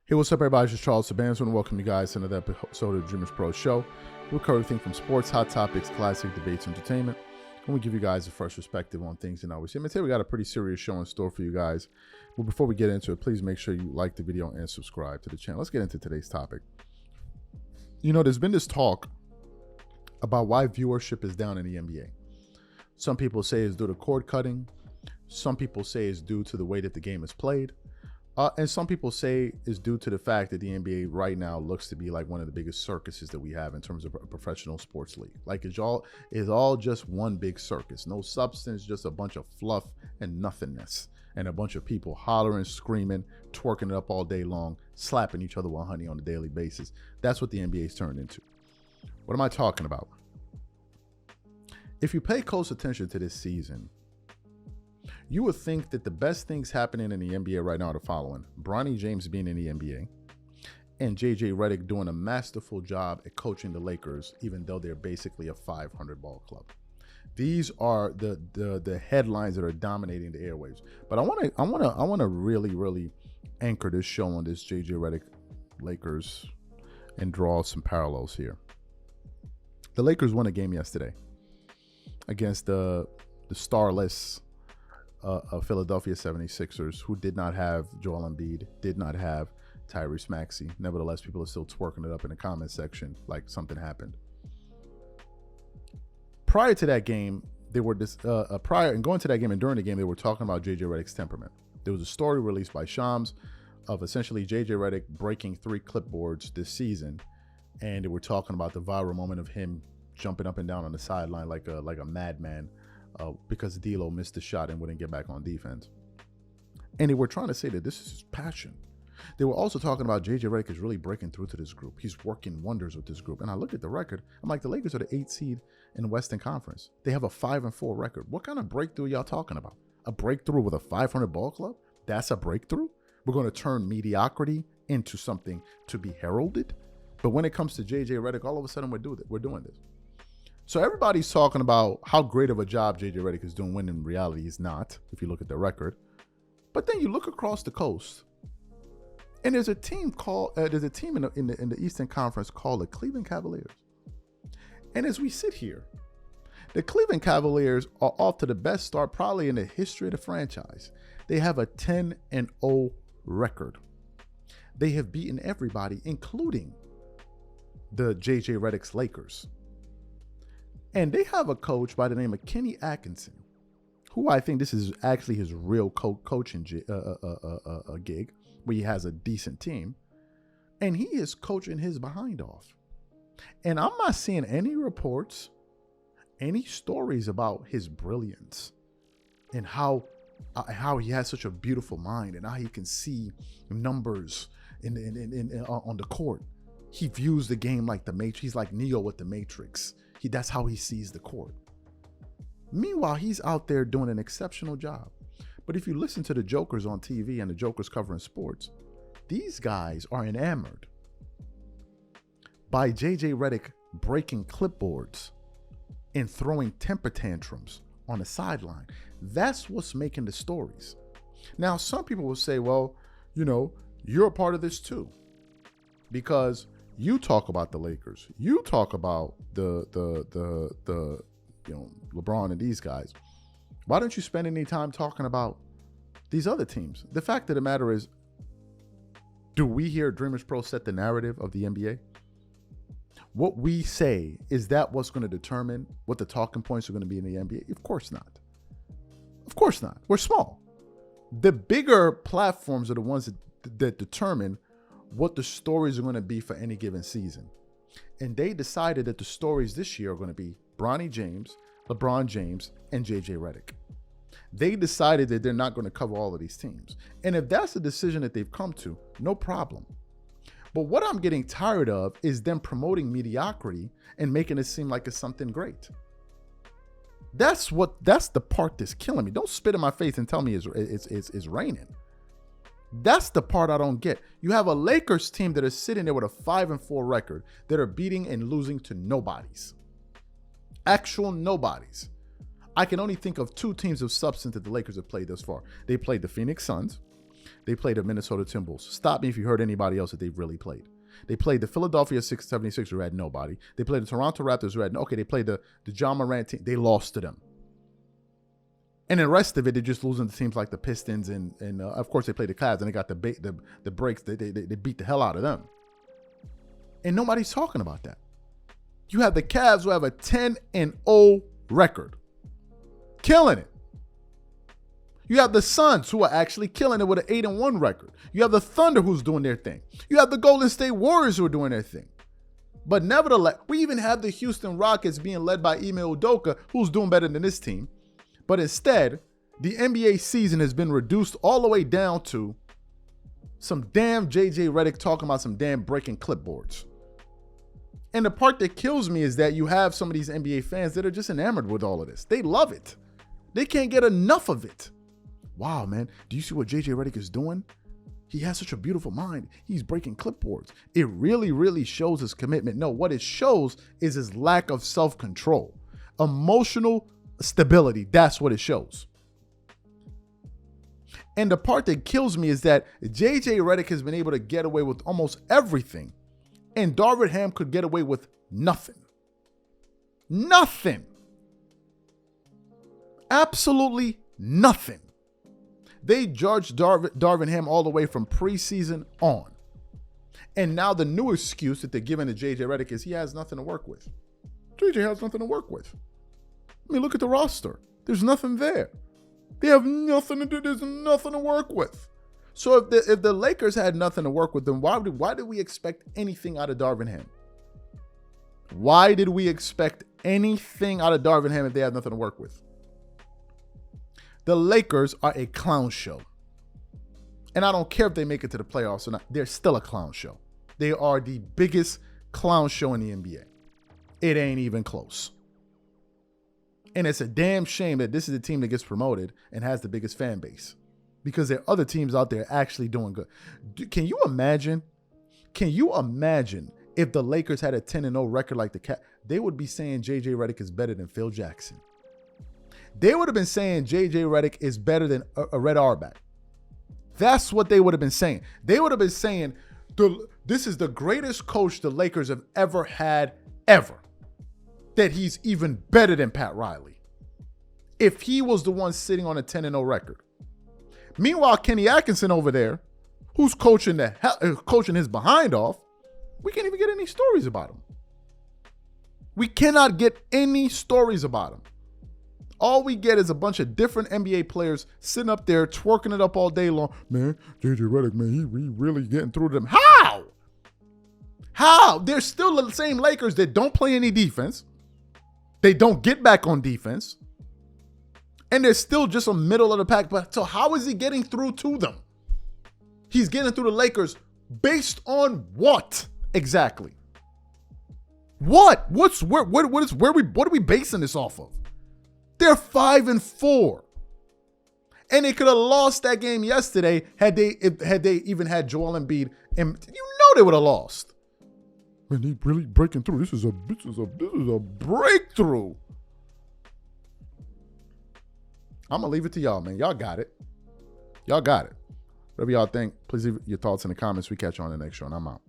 Hey, what's up, everybody? It's Charles Sabanz. I want to welcome you guys to another episode of Dreamers Pro Show. We cover everything from sports, hot topics, classic debates, entertainment, and we give you guys a fresh perspective on things and always. Today we got a pretty serious show in store for you guys. But before we get into it, please make sure you like the video and subscribe to the channel. Let's get into today's topic. You know, there's been this talk about why viewership is down in the NBA. Some people say it's due to cord cutting. Some people say it's due to the way that the game is played. And some people say it's due to the fact that the NBA right now looks to be like one of the biggest circuses that we have in terms of a professional sports league. Like it's all just one big circus. No substance, just a bunch of fluff and nothingness. And a bunch of people hollering, screaming, twerking it up all day long, slapping each other with honey on a daily basis. That's what the NBA's turned into. What am I talking about? If you pay close attention to this season, you would think that the best things happening in the NBA right now are the following: Bronny James being in the NBA and JJ Redick doing a masterful job at coaching the Lakers, even though they're basically a 500 ball club. These are the headlines that are dominating the airwaves. But I want to really anchor this show on this JJ Redick Lakers and draw some parallels here. The Lakers won a game yesterday against the starless Philadelphia 76ers, who did not have Joel Embiid, did not have Tyrese Maxey. Nevertheless, people are still twerking it up in the comment section like something happened. Prior to that game, they were going to that game and during the game, they were talking about JJ Redick's temperament. There was a story released by Shams of essentially JJ Redick breaking 3 clipboards this season, and they were talking about the viral moment of him jumping up and down on the sideline like a madman. Because D'Lo missed the shot and wouldn't get back on defense. And they were trying to say that this is his passion. They were also talking about JJ Redick is really breaking through to this group. He's working wonders with this group. And I looked at the record. I'm like, the Lakers are the 8th seed in the Western Conference. They have a 5-4 record. What kind of breakthrough are y'all talking about? A breakthrough with a 500 ball club? That's a breakthrough? We're going to turn mediocrity into something to be heralded? But when it comes to JJ Redick, all of a sudden we're doing this. So everybody's talking about how great of a job JJ Redick is doing, when in reality he's not, if you look at the record. But then you look across the coast, and there's a team in the Eastern Conference called the Cleveland Cavaliers. And as we sit here, the Cleveland Cavaliers are off to the best start probably in the history of the franchise. They have a 10-0 record. They have beaten everybody, including the JJ Redick's Lakers. And they have a coach by the name of Kenny Atkinson, who I think this is actually his real coaching gig, where he has a decent team. And he is coaching his behind off. And I'm not seeing any reports, any stories about his brilliance and how he has such a beautiful mind and how he can see numbers on the court. He views the game like the Matrix. He's like Neo with the Matrix. That's how he sees the court. Meanwhile, he's out there doing an exceptional job. But if you listen to the jokers on TV and the jokers covering sports, these guys are enamored by JJ Redick breaking clipboards and throwing temper tantrums on the sideline. That's what's making the stories. Now, some people will say, well, you know, you're a part of this too, because you talk about the Lakers. You talk about the LeBron and these guys. Why don't you spend any time talking about these other teams? The fact of the matter is, do we here at Dreamers Pro set the narrative of the NBA? What we say, is that what's going to determine what the talking points are going to be in the NBA? Of course not. Of course not. We're small. The bigger platforms are the ones that determine what the stories are going to be for any given season. And they decided that the stories this year are going to be Bronny James, LeBron James, and JJ Redick. They decided that they're not going to cover all of these teams. And if that's the decision that they've come to, no problem. But what I'm getting tired of is them promoting mediocrity and making it seem like it's something great. That's the part that's killing me. Don't spit in my face and tell me it's raining. That's the part I don't get. You have a Lakers team that is sitting there with a 5-4 record that are beating and losing to nobodies. Actual nobodies. I can only think of 2 teams of substance that the Lakers have played thus far. They played the Phoenix Suns, They played the Minnesota Timberwolves. Stop me if you heard anybody else that they've really played. They played the Philadelphia 76ers, who had nobody. They played the Toronto Raptors, who had okay. They played the John Morant team. They lost to them. And the rest of it, they're just losing to teams like the Pistons and of course they played the Cavs and they got the breaks. They beat the hell out of them. And nobody's talking about that. You have the Cavs who have a 10-0 record, killing it. You have the Suns who are actually killing it with an 8-1 record. You have the Thunder who's doing their thing. You have the Golden State Warriors who are doing their thing. But nevertheless, we even have the Houston Rockets being led by Ime Udoka, who's doing better than this team. But instead, the NBA season has been reduced all the way down to some damn JJ Redick talking about some damn breaking clipboards. And the part that kills me is that you have some of these NBA fans that are just enamored with all of this. They love it. They can't get enough of it. Wow, man, do you see what JJ Redick is doing? He has such a beautiful mind. He's breaking clipboards. It really, really shows his commitment. No, what it shows is his lack of self-control. Emotional stability, that's what it shows. And the part that kills me is that JJ Redick has been able to get away with almost everything, and Darvin Ham could get away with nothing. Nothing. Absolutely nothing. They judged Darvin Ham all the way from preseason on. And now the new excuse that they're giving to JJ Redick is he has nothing to work with. JJ has nothing to work with. I mean, look at the roster. There's nothing there. They have nothing to do. There's nothing to work with. So if the Lakers had nothing to work with, then why did we expect anything out of Darvin Ham? Why did we expect anything out of Darvin Ham if they had nothing to work with? The Lakers are a clown show. And I don't care if they make it to the playoffs or not. They're still a clown show. They are the biggest clown show in the NBA. It ain't even close. And it's a damn shame that this is the team that gets promoted and has the biggest fan base, because there are other teams out there actually doing good. Can you imagine? Can you imagine if the Lakers had a 10-0 record like the Cavs? They would be saying JJ Redick is better than Phil Jackson. They would have been saying JJ Redick is better than a Red Auerbach. That's what they would have been saying. They would have been saying, this is the greatest coach the Lakers have ever had, ever. That he's even better than Pat Riley, if he was the one sitting on a 10-0 record. Meanwhile, Kenny Atkinson over there, who's coaching his behind off, we can't even get any stories about him. We cannot get any stories about him. All we get is a bunch of different NBA players sitting up there twerking it up all day long. Man, JJ Redick, man, he really getting through to them. How? How? They're still the same Lakers that don't play any defense. They don't get back on defense. And they're still just a middle of the pack. But so how is he getting through to them? He's getting through the Lakers based on what exactly? What? What are we basing this off of? They're 5-4. And they could have lost that game yesterday had they even had Joel Embiid. And they would have lost. Man, they really breaking through. This is a breakthrough. I'm gonna leave it to y'all, man. Y'all got it. Y'all got it. Whatever y'all think, please leave your thoughts in the comments. We catch you on the next show, and I'm out.